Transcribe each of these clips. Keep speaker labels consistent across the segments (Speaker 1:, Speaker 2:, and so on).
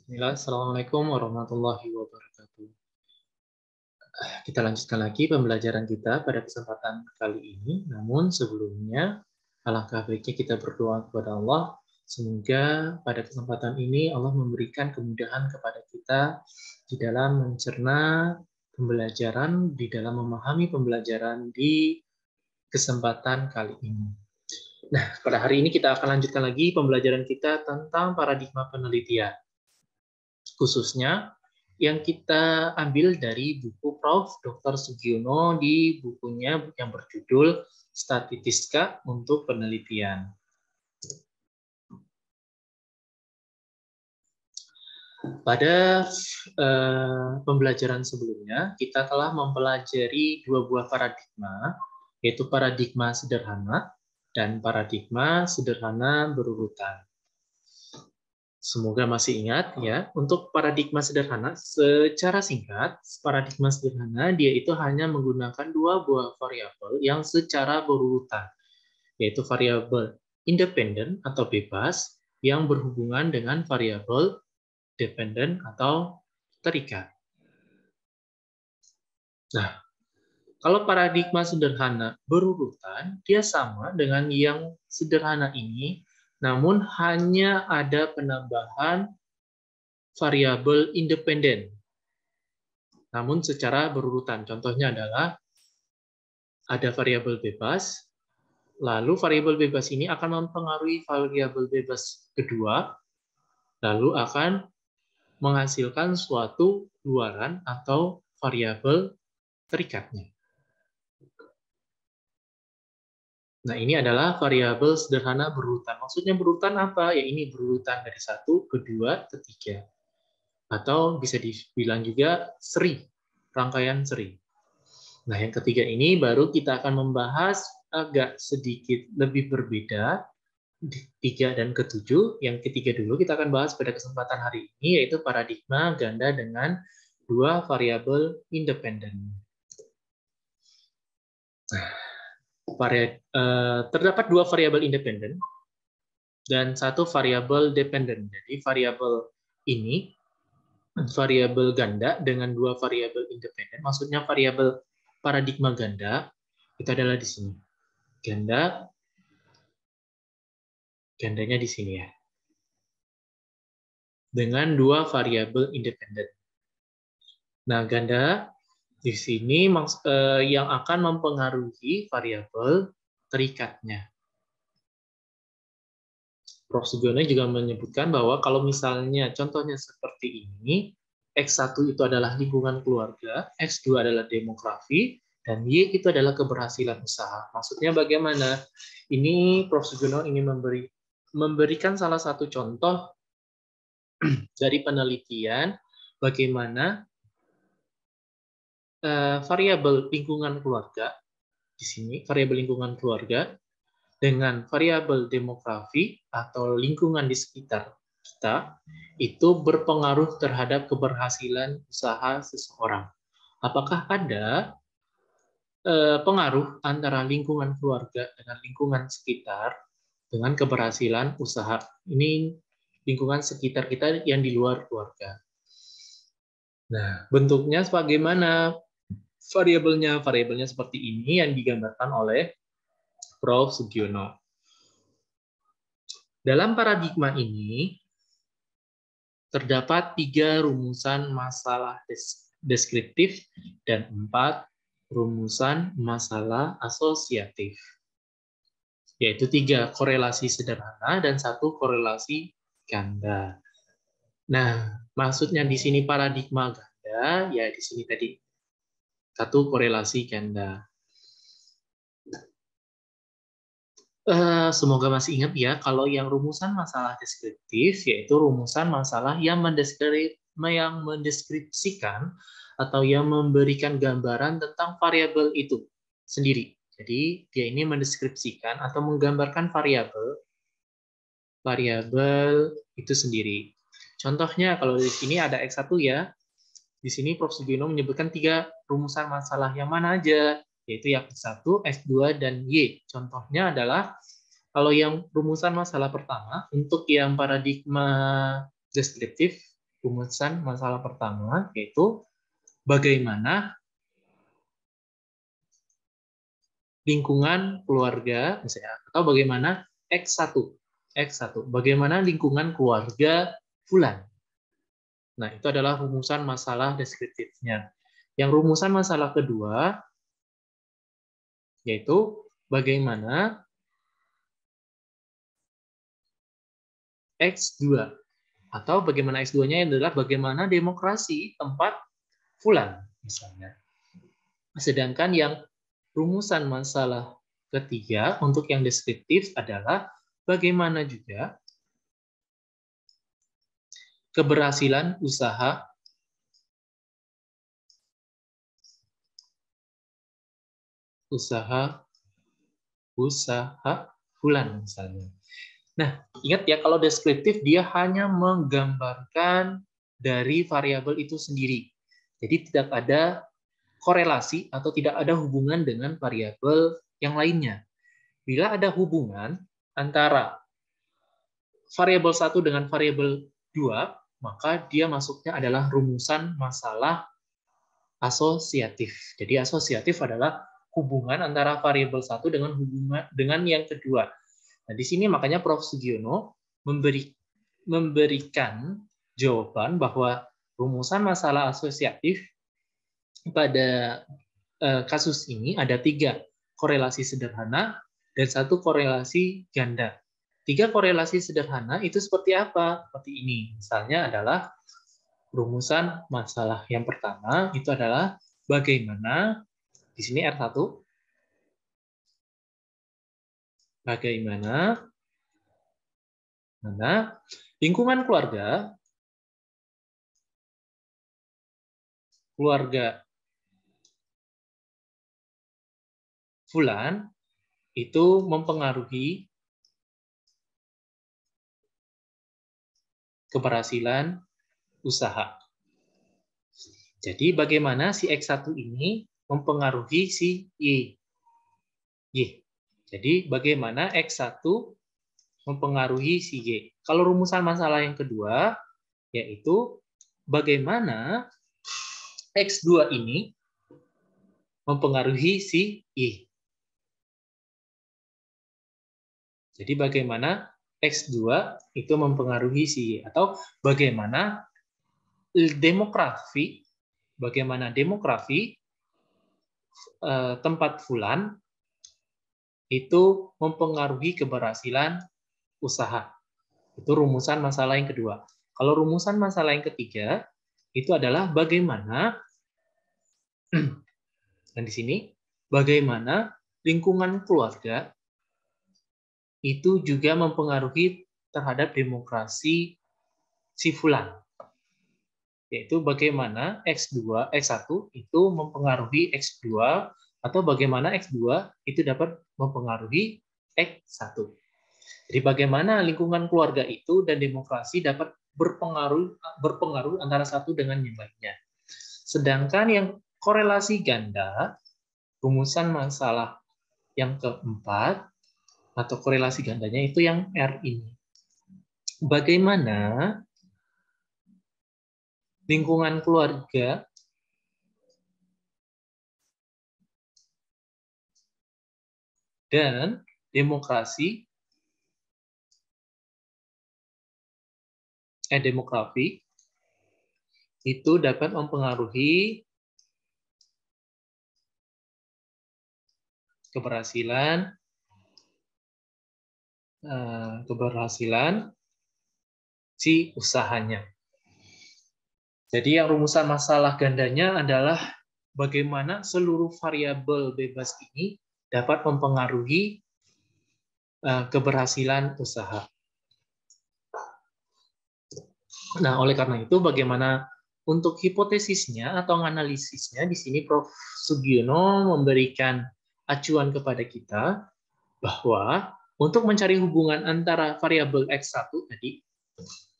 Speaker 1: Bismillah, Assalamualaikum warahmatullahi wabarakatuh. Kita lanjutkan lagi pembelajaran kita pada kesempatan kali ini. Namun sebelumnya, alangkah baiknya kita berdoa kepada Allah. Semoga pada kesempatan ini Allah memberikan kemudahan kepada kita di dalam mencerna pembelajaran, di dalam memahami pembelajaran di kesempatan kali ini. Nah, pada hari ini kita akan lanjutkan lagi pembelajaran kita tentang paradigma penelitian. Khususnya yang kita ambil dari buku Prof. Dr. Sugiono di bukunya yang berjudul Statistika untuk Penelitian. Pada pembelajaran sebelumnya, kita telah mempelajari dua buah paradigma, yaitu paradigma sederhana dan paradigma sederhana berurutan. Semoga masih ingat ya. Untuk paradigma sederhana, secara singkat, paradigma sederhana dia itu hanya menggunakan dua buah variabel yang secara berurutan, yaitu variabel independen atau bebas yang berhubungan dengan variabel dependen atau terikat. Nah, kalau paradigma sederhana berurutan, dia sama dengan yang sederhana ini, namun hanya ada penambahan variabel independen. Namun secara berurutan. Contohnya adalah ada variabel bebas, lalu variabel bebas ini akan mempengaruhi variabel bebas kedua, lalu akan menghasilkan suatu luaran atau variabel terikatnya. Nah, ini adalah variabel sederhana berurutan. Maksudnya berurutan apa? Ya ini berurutan dari satu, kedua, ketiga. Atau bisa dibilang juga seri, rangkaian seri. Nah, yang ketiga ini baru kita akan membahas agak sedikit lebih berbeda, 3 dan ke-7. Yang ketiga dulu kita akan bahas pada kesempatan hari ini, yaitu paradigma ganda dengan dua variabel independen. Nah, terdapat dua variabel independen dan satu variabel dependen. Jadi variabel ini, variabel ganda dengan dua variabel independen, maksudnya variabel paradigma ganda, itu adalah di sini. Gandanya di sini ya. Dengan dua variabel independen. Nah, ganda di sini yang akan mempengaruhi variabel terikatnya. Prof. Sugiono juga menyebutkan bahwa kalau misalnya contohnya seperti ini, X1 itu adalah lingkungan keluarga, X2 adalah demografi, dan Y itu adalah keberhasilan usaha. Maksudnya bagaimana? Ini Prof. Sugiono ingin memberikan salah satu contoh dari penelitian bagaimana variabel lingkungan keluarga di sini, variabel lingkungan keluarga dengan variabel demografi atau lingkungan di sekitar kita itu berpengaruh terhadap keberhasilan usaha seseorang. Apakah ada pengaruh antara lingkungan keluarga dengan lingkungan sekitar dengan keberhasilan usaha? Ini lingkungan sekitar kita yang di luar keluarga. Nah, bentuknya bagaimana? Variabelnya seperti ini yang digambarkan oleh Prof. Sugiono. Dalam paradigma ini, terdapat 3 rumusan masalah deskriptif dan 4 rumusan masalah asosiatif. Yaitu 3 korelasi sederhana dan 1 korelasi ganda. Nah, maksudnya di sini paradigma ganda, ya di sini tadi 1 korelasi ganda. Semoga masih ingat ya, kalau yang rumusan masalah deskriptif, yaitu rumusan masalah yang mendeskripsikan atau yang memberikan gambaran tentang variabel itu sendiri. Jadi, dia ini mendeskripsikan atau menggambarkan variabel itu sendiri. Contohnya, kalau di sini ada X1 ya, di sini Prof. Sugiono menyebutkan 3 rumusan masalah yang mana aja, yaitu yang X1, X2, dan Y. Contohnya adalah, kalau yang rumusan masalah pertama, untuk yang paradigma deskriptif, rumusan masalah pertama, yaitu bagaimana lingkungan keluarga, misalnya, atau bagaimana X1, bagaimana lingkungan keluarga Fulan. Nah, itu adalah rumusan masalah deskriptifnya. Yang rumusan masalah kedua, yaitu bagaimana X2, atau bagaimana X2-nya adalah bagaimana demokrasi tempat Fulan, misalnya. Sedangkan yang rumusan masalah ketiga untuk yang deskriptif adalah bagaimana juga keberhasilan usaha Fulan, misalnya. Nah, ingat ya, kalau deskriptif dia hanya menggambarkan dari variabel itu sendiri. Jadi tidak ada korelasi atau tidak ada hubungan dengan variabel yang lainnya. Bila ada hubungan antara variabel 1 dengan variabel 2, maka dia masuknya adalah rumusan masalah asosiatif. Jadi asosiatif adalah hubungan antara variabel 1 dengan yang kedua. Nah, di sini makanya Prof. Sugiono memberikan jawaban bahwa rumusan masalah asosiatif pada kasus ini ada 3 korelasi sederhana dan 1 korelasi ganda. 3 korelasi sederhana itu seperti apa? Seperti ini. Misalnya adalah rumusan masalah yang pertama itu adalah bagaimana, di sini R1, bagaimana lingkungan keluarga Fulan itu mempengaruhi keberhasilan usaha. Jadi bagaimana si X1 ini mempengaruhi si Y. Jadi bagaimana X1 mempengaruhi si Y. Kalau rumusan masalah yang kedua, yaitu bagaimana X2 ini mempengaruhi si Y. Jadi bagaimana X2 itu mempengaruhi si Y. Atau bagaimana demografi tempat Fulan itu mempengaruhi keberhasilan usaha. Itu rumusan masalah yang kedua. Kalau rumusan masalah yang ketiga, itu adalah bagaimana, dan di sini, bagaimana lingkungan keluarga itu juga mempengaruhi terhadap demokrasi si Fulan. Yaitu bagaimana X1 itu mempengaruhi X2, atau bagaimana X2 itu dapat mempengaruhi X1. Jadi bagaimana lingkungan keluarga itu dan demokrasi dapat berpengaruh antara satu dengan yang lainnya. Sedangkan yang korelasi ganda, rumusan masalah yang keempat, atau korelasi gandanya itu yang R ini. Bagaimana lingkungan keluarga dan demografi itu dapat mempengaruhi keberhasilan si usahanya. Jadi yang rumusan masalah gandanya adalah bagaimana seluruh variabel bebas ini dapat mempengaruhi keberhasilan usaha. Nah, oleh karena itu bagaimana untuk hipotesisnya atau analisisnya, di sini Prof. Sugiono memberikan acuan kepada kita bahwa untuk mencari hubungan antara variabel X1 tadi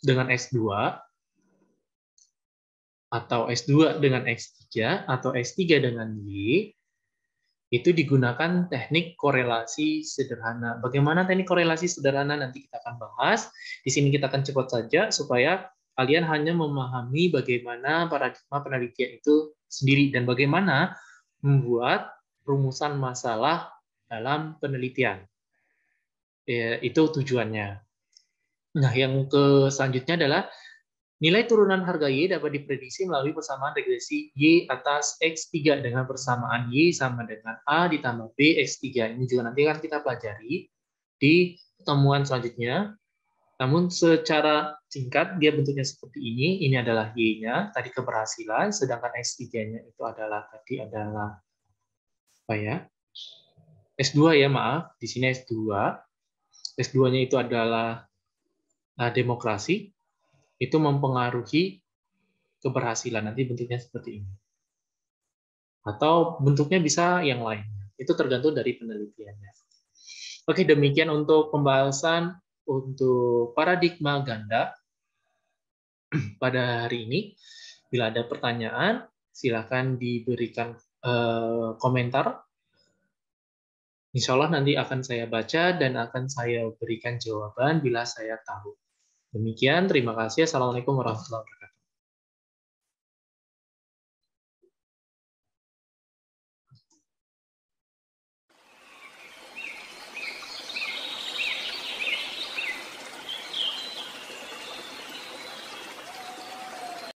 Speaker 1: dengan X2, atau S2 dengan X3, atau S3 dengan Y, itu digunakan teknik korelasi sederhana. Bagaimana teknik korelasi sederhana nanti kita akan bahas. Di sini kita akan cepat saja supaya Kalian hanya memahami bagaimana paradigma penelitian itu sendiri dan bagaimana membuat rumusan masalah dalam penelitian. Ya, itu tujuannya. Nah, yang selanjutnya adalah nilai turunan harga Y dapat diprediksi melalui persamaan regresi Y atas X3 dengan persamaan Y sama dengan A ditambah B X3. Ini juga nanti akan kita pelajari di pertemuan selanjutnya. Namun secara singkat, dia bentuknya seperti ini. Ini adalah Y-nya, tadi keberhasilan, sedangkan X3-nya itu adalah apa ya? S2 ya, maaf. Di sini S2. S2-nya itu adalah demokrasi. Itu mempengaruhi keberhasilan. Nanti bentuknya seperti ini. Atau bentuknya bisa yang lain. Itu tergantung dari penelitiannya. Oke, demikian untuk pembahasan untuk paradigma ganda pada hari ini. Bila ada pertanyaan, silakan diberikan komentar. Insya Allah nanti akan saya baca dan akan saya berikan jawaban bila saya tahu. Demikian, terima kasih. Assalamualaikum warahmatullahi wabarakatuh.